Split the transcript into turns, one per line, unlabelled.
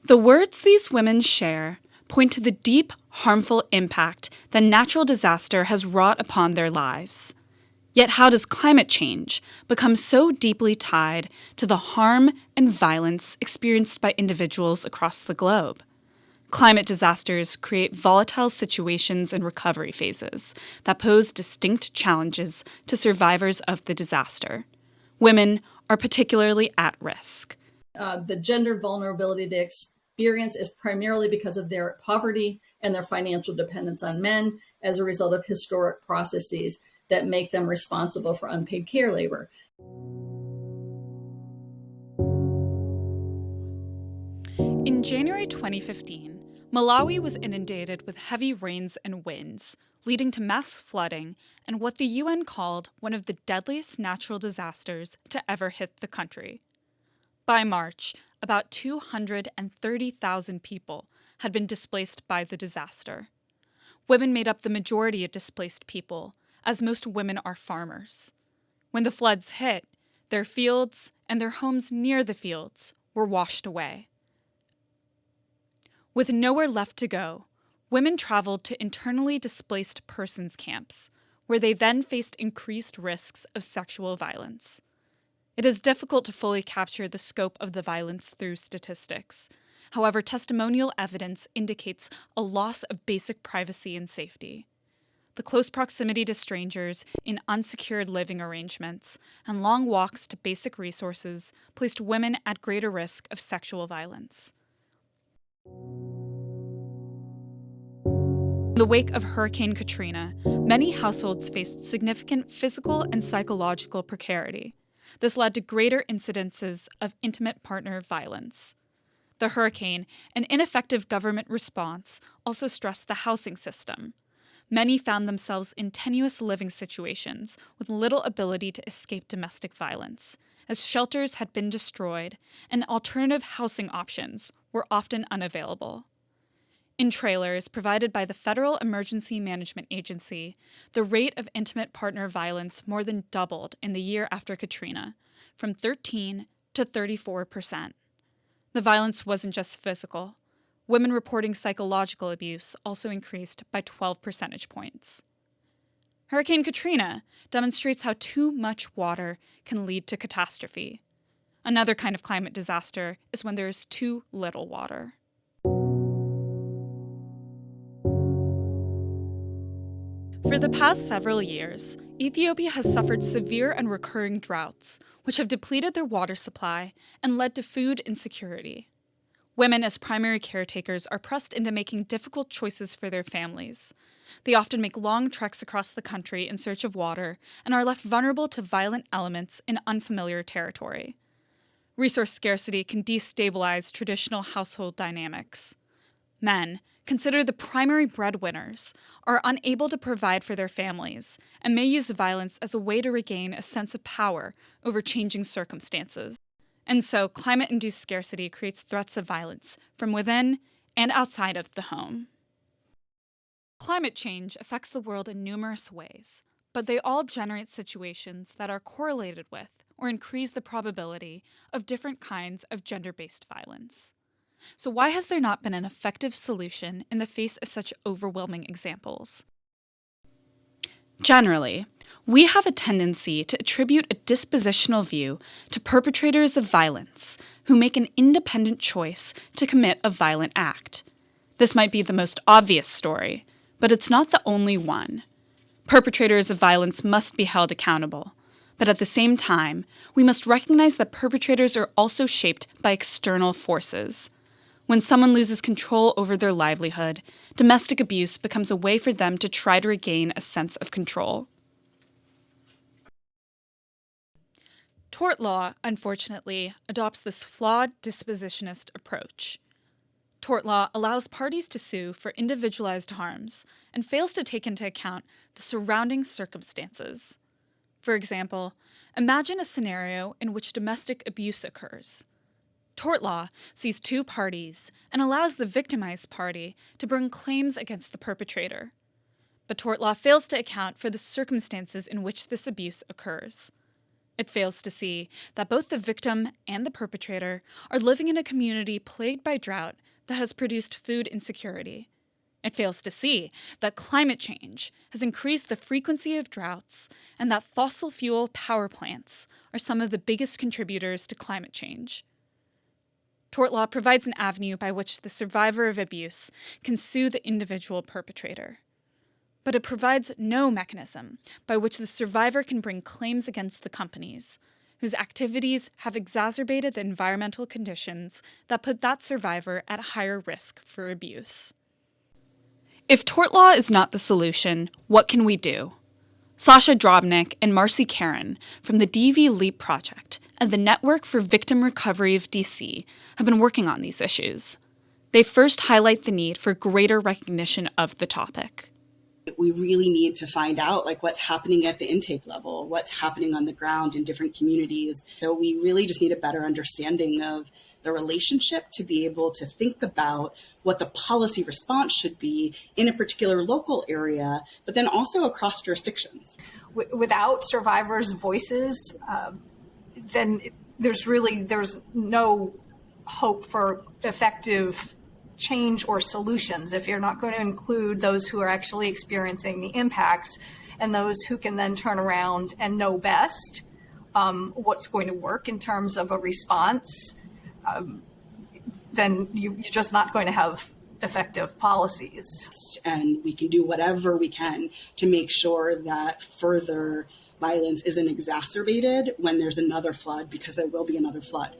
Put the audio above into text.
The words these women share point to the deep, harmful impact that natural disaster has wrought upon their lives. Yet how does climate change become so deeply tied to the harm and violence experienced by individuals across the globe? Climate disasters create volatile situations and recovery phases that pose distinct challenges to survivors of the disaster. Women are particularly at risk.
The gender vulnerability they experience is primarily because of their poverty and their financial dependence on men as a result of historic processes that make them responsible for unpaid care labor.
In January 2015, Malawi was inundated with heavy rains and winds, leading to mass flooding and what the UN called one of the deadliest natural disasters to ever hit the country. By March, about 230,000 people had been displaced by the disaster. Women made up the majority of displaced people, as most women are farmers. When the floods hit, their fields and their homes near the fields were washed away. With nowhere left to go, women traveled to internally displaced persons camps, where they then faced increased risks of sexual violence. It is difficult to fully capture the scope of the violence through statistics. However, testimonial evidence indicates a loss of basic privacy and safety. The close proximity to strangers in unsecured living arrangements and long walks to basic resources placed women at greater risk of sexual violence. In the wake of Hurricane Katrina, many households faced significant physical and psychological precarity. This led to greater incidences of intimate partner violence. The hurricane and ineffective government response also stressed the housing system. Many found themselves in tenuous living situations with little ability to escape domestic violence, as shelters had been destroyed and alternative housing options were often unavailable. In trailers provided by the Federal Emergency Management Agency, the rate of intimate partner violence more than doubled in the year after Katrina, from 13 to 34%. The violence wasn't just physical. Women reporting psychological abuse also increased by 12 percentage points. Hurricane Katrina demonstrates how too much water can lead to catastrophe. Another kind of climate disaster is when there is too little water. For the past several years, Ethiopia has suffered severe and recurring droughts, which have depleted their water supply and led to food insecurity. Women as primary caretakers are pressed into making difficult choices for their families. They often make long treks across the country in search of water and are left vulnerable to violent elements in unfamiliar territory. Resource scarcity can destabilize traditional household dynamics. Men, considered the primary breadwinners, are unable to provide for their families and may use violence as a way to regain a sense of power over changing circumstances. And so, climate-induced scarcity creates threats of violence from within and outside of the home. Climate change affects the world in numerous ways, but they all generate situations that are correlated with or increase the probability of different kinds of gender-based violence. So why has there not been an effective solution in the face of such overwhelming examples? Generally, we have a tendency to attribute a dispositional view to perpetrators of violence who make an independent choice to commit a violent act. This might be the most obvious story, but it's not the only one. Perpetrators of violence must be held accountable, but at the same time, we must recognize that perpetrators are also shaped by external forces. When someone loses control over their livelihood, domestic abuse becomes a way for them to try to regain a sense of control. Tort law, unfortunately, adopts this flawed dispositionist approach. Tort law allows parties to sue for individualized harms and fails to take into account the surrounding circumstances. For example, imagine a scenario in which domestic abuse occurs. Tort law sees two parties and allows the victimized party to bring claims against the perpetrator. But tort law fails to account for the circumstances in which this abuse occurs. It fails to see that both the victim and the perpetrator are living in a community plagued by drought that has produced food insecurity. It fails to see that climate change has increased the frequency of droughts and that fossil fuel power plants are some of the biggest contributors to climate change. Tort law provides an avenue by which the survivor of abuse can sue the individual perpetrator. But it provides no mechanism by which the survivor can bring claims against the companies, whose activities have exacerbated the environmental conditions that put that survivor at higher risk for abuse. If tort law is not the solution, what can we do? Sasha Drobnik and Marcy Karen from the DV LEAP project and the Network for Victim Recovery of DC have been working on these issues. They first highlight the need for greater recognition of the topic.
We really need to find out what's happening at the intake level, what's happening on the ground in different communities. So we really just need a better understanding of the relationship to be able to think about what the policy response should be in a particular local area, but then also across jurisdictions.
Without survivors' voices, then there's no hope for effective change or solutions if you're not going to include those who are actually experiencing the impacts and those who can then turn around and know best what's going to work in terms of a response. Then you're just not going to have effective policies.
And we can do whatever we can to make sure that further violence isn't exacerbated when there's another flood, because there will be another flood.